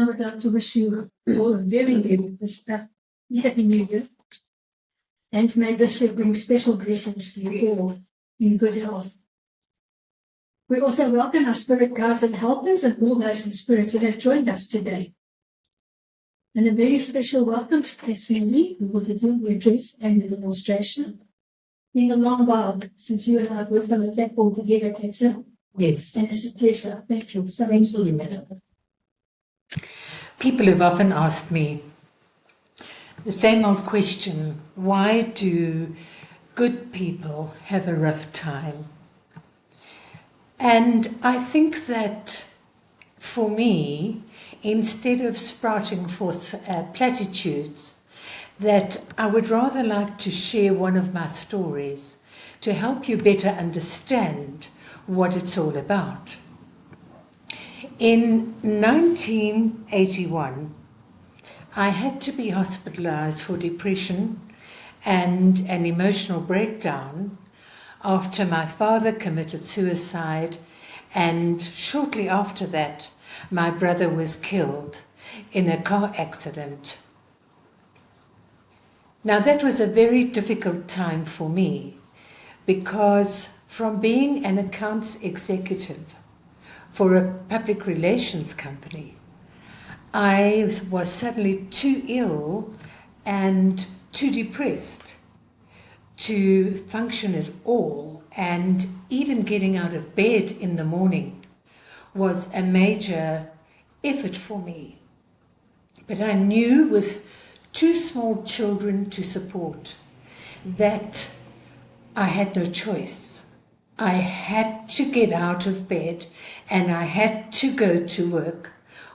I would like to wish you all a very happy New Year. And may this year bring special blessings to you all in good health. We also welcome our spirit guides and helpers and all those in spirit who have joined us today. And a very special welcome to Katharine Lee, who will do the address and the demonstration. Been a long while since you and I have worked on the platform together, Katharine. Yes. And it's a pleasure. Thank you. So thank you. People have often asked me the same old question: why do good people have a rough time? And I think that for me, instead of sprouting forth platitudes, that I would rather like to share one of my stories to help you better understand what it's all about. In 1981, I had to be hospitalized for depression and an emotional breakdown after my father committed suicide, and shortly after that, my brother was killed in a car accident. Now, that was a very difficult time for me, because from being an accounts executive for a public relations company, I was suddenly too ill and too depressed to function at all, and even getting out of bed in the morning was a major effort for me. But I knew with two small children to support that I had no choice. I had to get out of bed and I had to go to work,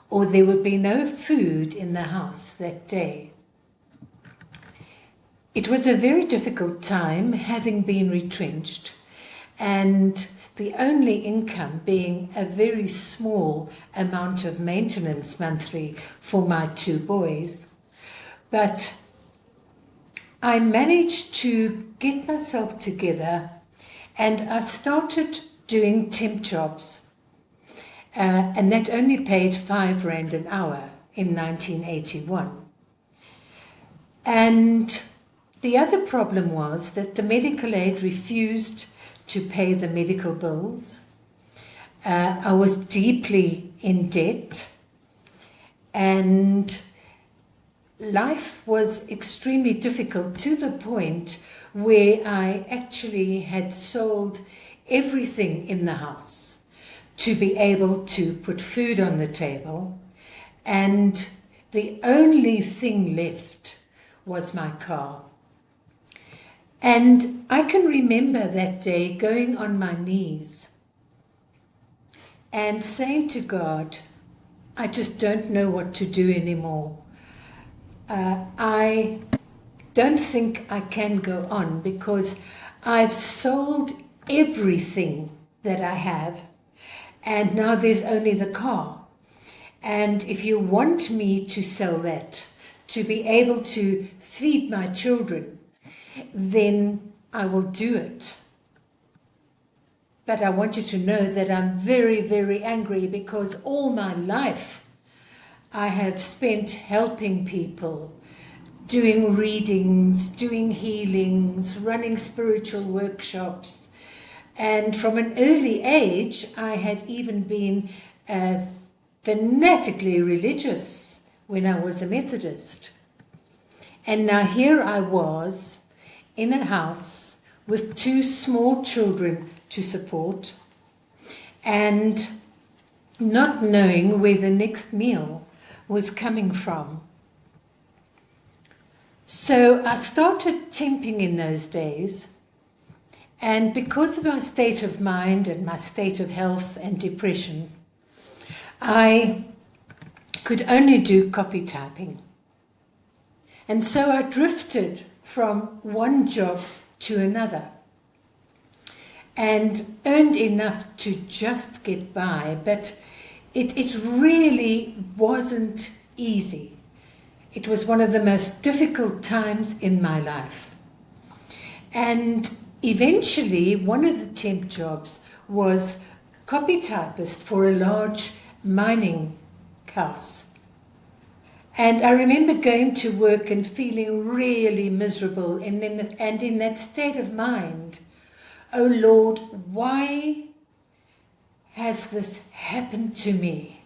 or there would be no food in the house that day. It was a very difficult time, having been retrenched, and the only income being a very small amount of maintenance monthly for my two boys. But I managed to get myself together, and I started doing temp jobs, and that only paid R5 an hour in 1981. And the other problem was that the medical aid refused to pay the medical bills. I was deeply in debt, and life was extremely difficult, to the point where I actually had sold everything in the house to be able to put food on the table, and the only thing left was my car. And I can remember that day going on my knees and saying to God, I just don't know what to do anymore. I don't think I can go on, because I've sold everything that I have, and now there's only the car. And if you want me to sell that to be able to feed my children, then I will do it. But I want you to know that I'm very, very angry, because all my life I have spent helping people, doing readings, doing healings, running spiritual workshops. And from an early age, I had even been fanatically religious when I was a Methodist. And now here I was in a house with two small children to support, and not knowing where the next meal was coming from. So I started temping in those days, and because of my state of mind and my state of health and depression, I could only do copy typing. And so I drifted from one job to another and earned enough to just get by, but it really wasn't easy. It was one of the most difficult times in my life. And eventually, one of the temp jobs was copy typist for a large mining house And I remember going to work and feeling really miserable and in that state of mind. Oh Lord, why has this happened to me?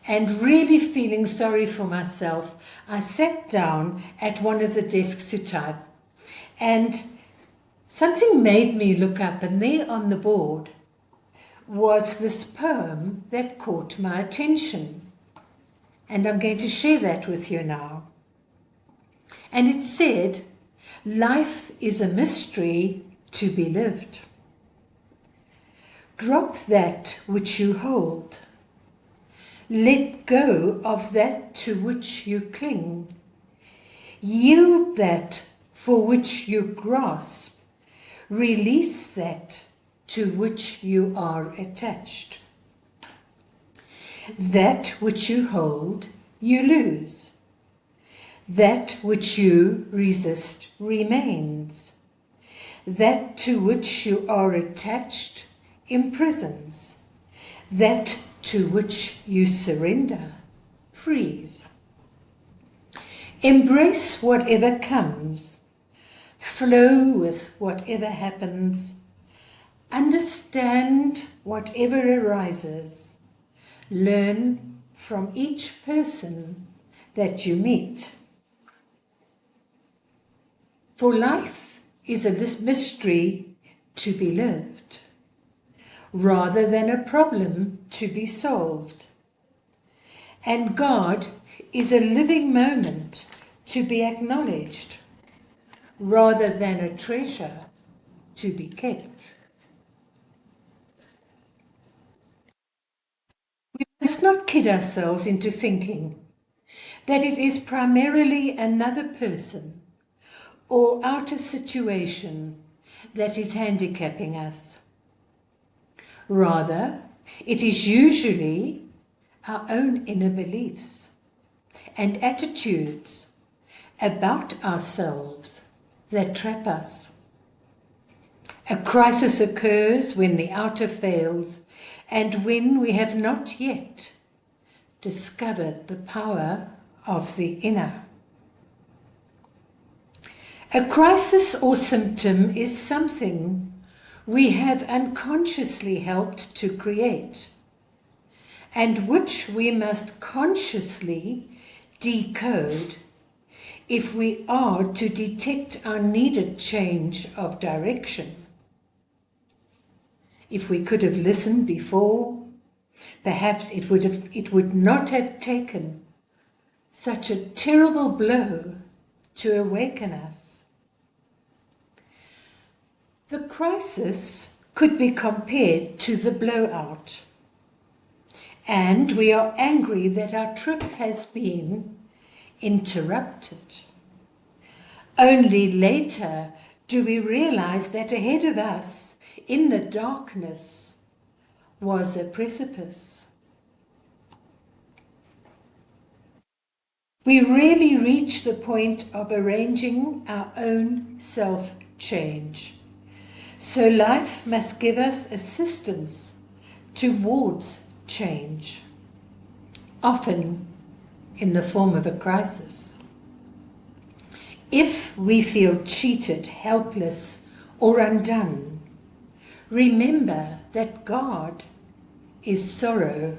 And really feeling sorry for myself, I sat down at one of the desks to type, and something made me look up, and there on the board was this poem that caught my attention. And I'm going to share that with you now. And it said, "Life is a mystery to be lived. Drop that which you hold. Let go of that to which you cling. Yield that for which you grasp. Release that to which you are attached. That which you hold, you lose. That which you resist remains. That to which you are attached imprisons. That to which you surrender frees. Embrace whatever comes. Flow with whatever happens. Understand whatever arises. Learn from each person that you meet. For life is a mystery to be lived, rather than a problem to be solved. And God is a living moment to be acknowledged, rather than a treasure to be kept. We must not kid ourselves into thinking that it is primarily another person or outer situation that is handicapping us. Rather, it is usually our own inner beliefs and attitudes about ourselves that trap us. A crisis occurs when the outer fails and when we have not yet discovered the power of the inner. A crisis or symptom is something we have unconsciously helped to create, and which we must consciously decode if we are to detect our needed change of direction. If we could have listened before, perhaps it would not have taken such a terrible blow to awaken us. The crisis could be compared to the blowout, and we are angry that our trip has been interrupted. Only later do we realize that ahead of us, in the darkness, was a precipice. We really reach the point of arranging our own self-change. So life must give us assistance towards change, often in the form of a crisis. If we feel cheated, helpless, or undone, remember that God is sorrow,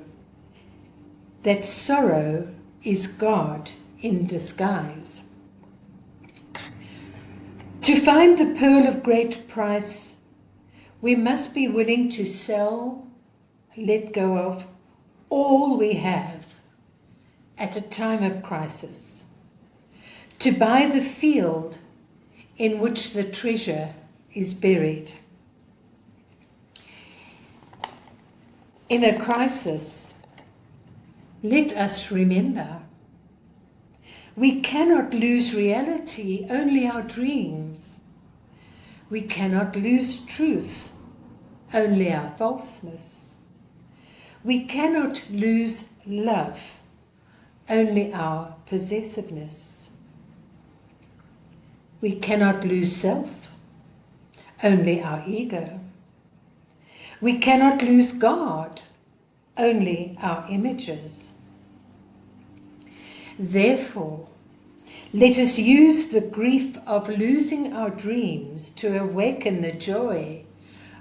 that sorrow is God in disguise. To find the pearl of great price, we must be willing to sell, let go of all we have at a time of crisis, to buy the field in which the treasure is buried. In a crisis, let us remember, we cannot lose reality, only our dreams. We cannot lose truth, only our falseness. We cannot lose love, only our possessiveness. We cannot lose self, only our ego. We cannot lose God, only our images. Therefore, let us use the grief of losing our dreams to awaken the joy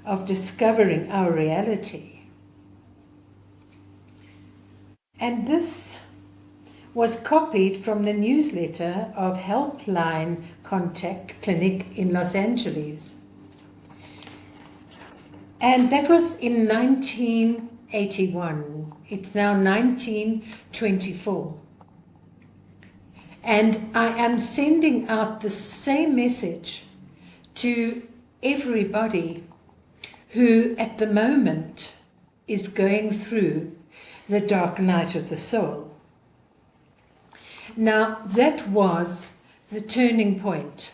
of discovering our reality. And this was copied from the newsletter of Helpline Contact Clinic in Los Angeles. And that was in 1981. It's now 1924. And I am sending out the same message to everybody who at the moment is going through the dark night of the soul. Now, that was the turning point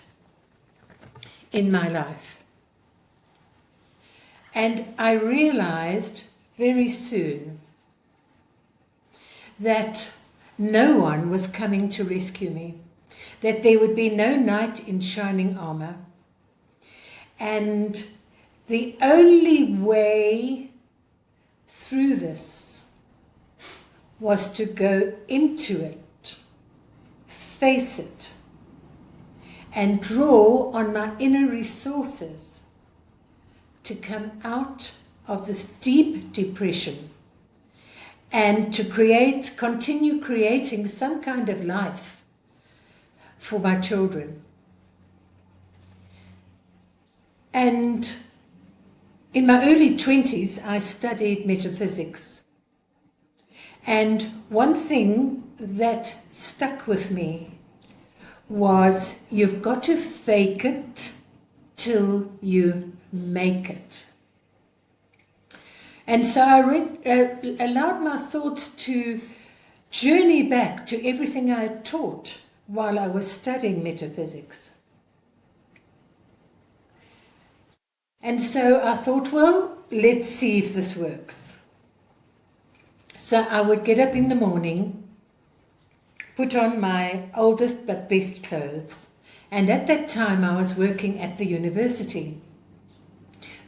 in my life. And I realized very soon that no one was coming to rescue me, that there would be no knight in shining armor. And the only way through this was to go into it, face it, and draw on my inner resources to come out of this deep depression and to continue creating some kind of life for my children. And in my early 20s, I studied metaphysics. And one thing that stuck with me was you've got to fake it till you make it. And so I allowed my thoughts to journey back to everything I had taught while I was studying metaphysics. And so I thought, well, let's see if this works. So I would get up in the morning, put on my oldest but best clothes, and at that time I was working at the university,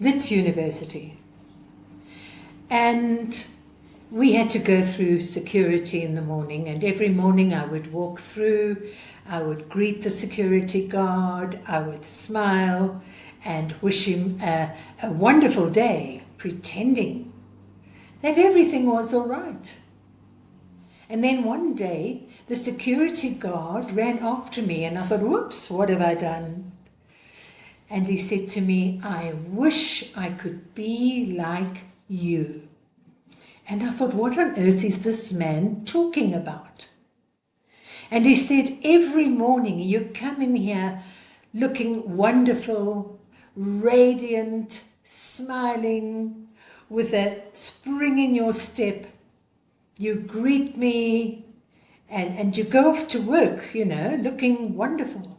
Wits University. And we had to go through security in the morning, and every morning I would walk through, I would greet the security guard, I would smile and wish him a wonderful day, pretending that everything was all right. And then one day, the security guard ran after me, and I thought, whoops, what have I done? And he said to me, I wish I could be like you. And I thought, what on earth is this man talking about? And he said, every morning you come in here looking wonderful, radiant, smiling, with a spring in your step. You greet me and you go off to work, looking wonderful.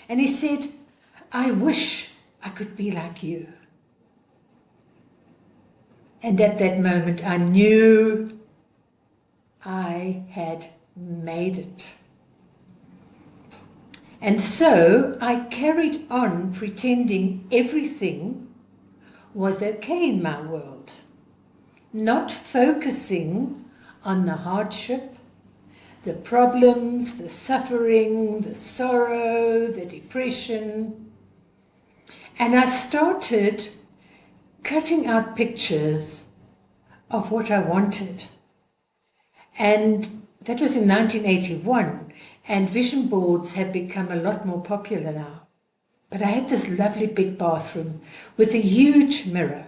And he said, I wish I could be like you. And at that moment, I knew I had made it. And so I carried on pretending everything was okay in my world, not focusing on the hardship, the problems, the suffering, the sorrow, the depression. And I started cutting out pictures of what I wanted. And that was in 1981, and vision boards have become a lot more popular now. But I had this lovely big bathroom with a huge mirror.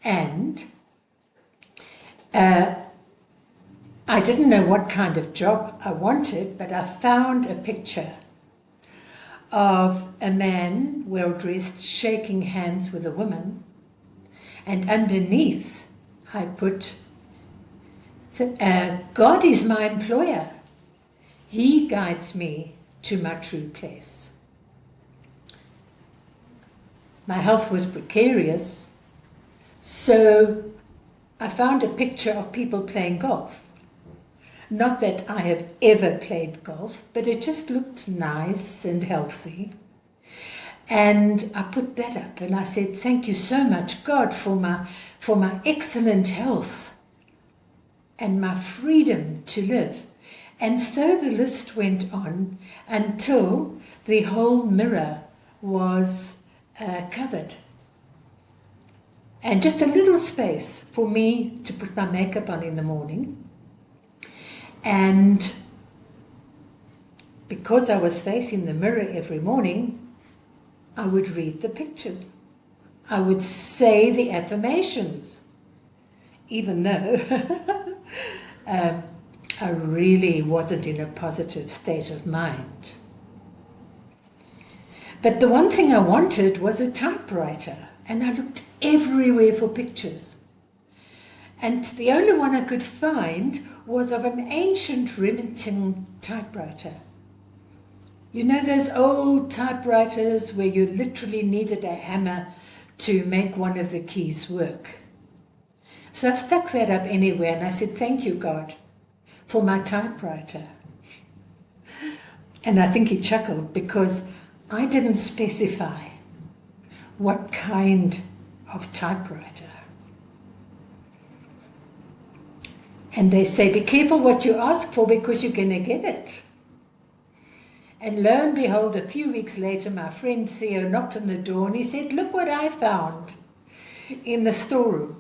And I didn't know what kind of job I wanted, but I found a picture of a man, well-dressed, shaking hands with a woman. And underneath, I put, God is my employer. He guides me to my true place. My health was precarious, so I found a picture of people playing golf. Not that I have ever played golf, but it just looked nice and healthy. And I put that up and I said, thank you so much, God, for my excellent health and my freedom to live. And so the list went on until the whole mirror was covered. And just a little space for me to put my makeup on in the morning. And because I was facing the mirror every morning, I would read the pictures. I would say the affirmations, even though I really wasn't in a positive state of mind. But the one thing I wanted was a typewriter, and I looked everywhere for pictures. And the only one I could find was of an ancient Remington typewriter. You know those old typewriters where you literally needed a hammer to make one of the keys work? So I stuck that up anywhere and I said, thank you, God, for my typewriter. And I think he chuckled because I didn't specify what kind of typewriter. And they say, be careful what you ask for because you're going to get it. And lo and behold, a few weeks later, my friend Theo knocked on the door and he said, look what I found in the storeroom.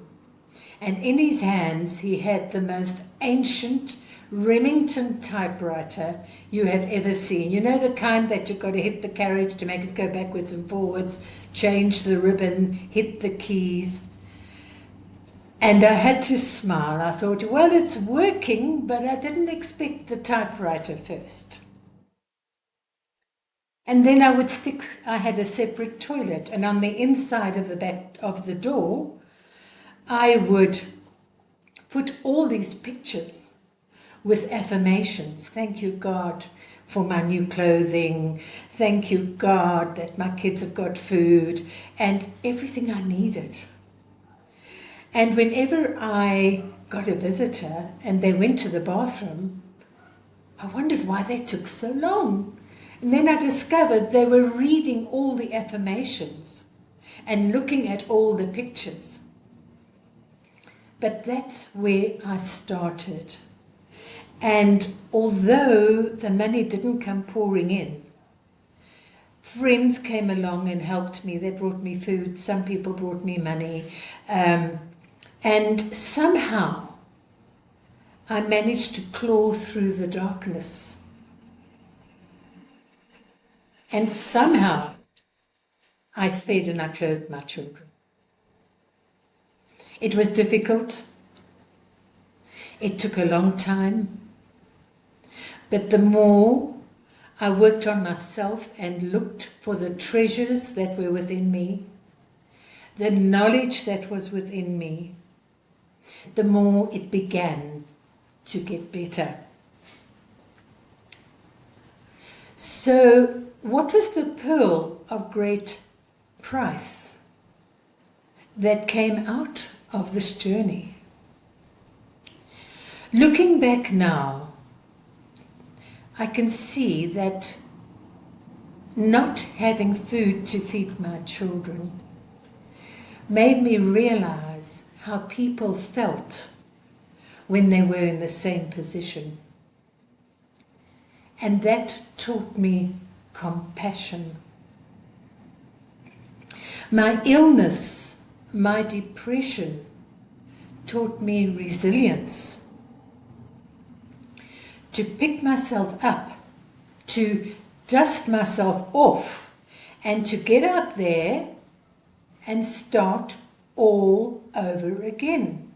And in his hands, he had the most ancient Remington typewriter you have ever seen. You know, the kind that you've got to hit the carriage to make it go backwards and forwards, change the ribbon, hit the keys. And I had to smile. I thought, well, it's working, but I didn't expect the typewriter first. And then I had a separate toilet, and on the inside of the back of the door, I would put all these pictures with affirmations. Thank you, God, for my new clothing. Thank you, God, that my kids have got food, and everything I needed. And whenever I got a visitor and they went to the bathroom, I wondered why they took so long. And then I discovered they were reading all the affirmations and looking at all the pictures. But that's where I started. And although the money didn't come pouring in, friends came along and helped me. They brought me food. Some people brought me money. And somehow I managed to claw through the darkness. And somehow I fed and I clothed my children. It was difficult. It took a long time. But the more I worked on myself and looked for the treasures that were within me, the knowledge that was within me, the more it began to get better. So, what was the pearl of great price that came out of this journey? Looking back now, I can see that not having food to feed my children made me realize how people felt when they were in the same position. And that taught me compassion. My illness, my depression, taught me resilience. To pick myself up, to dust myself off, and to get out there and start all over again.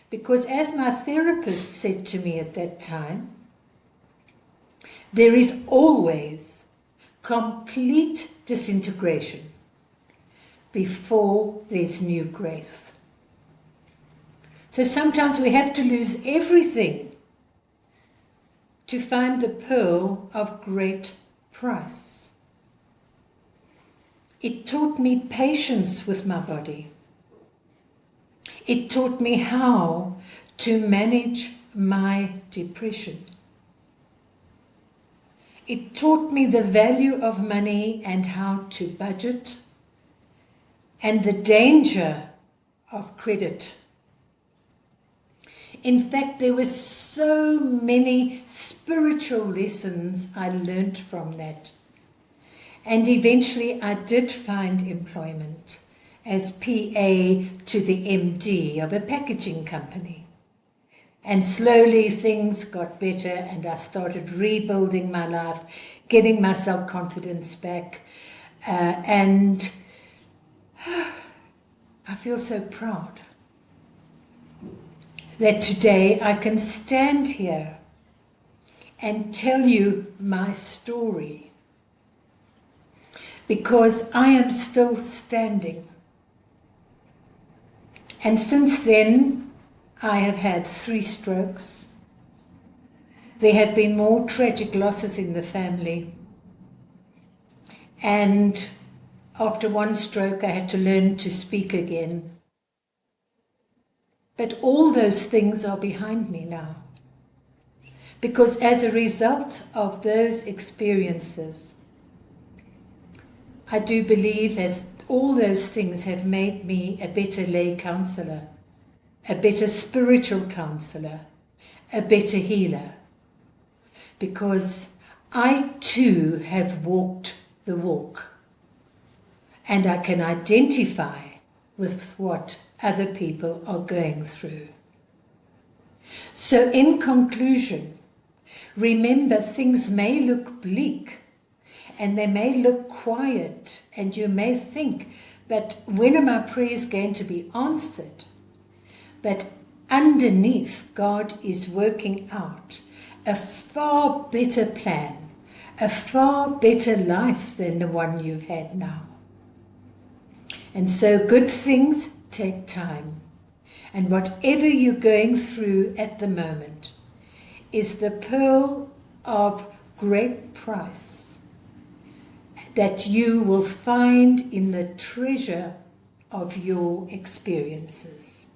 Because as my therapist said to me at that time, there is always complete disintegration before there's new growth. So sometimes we have to lose everything to find the pearl of great price. It taught me patience with my body. It taught me how to manage my depression. It taught me the value of money and how to budget, and the danger of credit. In fact, there was so many spiritual lessons I learnt from that. And eventually I did find employment as PA to the MD of a packaging company. And slowly things got better and I started rebuilding my life, getting my self-confidence back. And I feel so proud that today I can stand here and tell you my story, because I am still standing. And since then, I have had 3 strokes. There have been more tragic losses in the family. And after 1 stroke, I had to learn to speak again. But all those things are behind me now. Because as a result of those experiences, I do believe as all those things have made me a better lay counselor, a better spiritual counselor, a better healer. Because I too have walked the walk. And I can identify with what other people are going through. So in conclusion, remember things may look bleak and they may look quiet and you may think, but when are my prayers going to be answered? But underneath, God is working out a far better plan, a far better life than the one you've had now. And so good things take time. And whatever you're going through at the moment is the pearl of great price that you will find in the treasure of your experiences.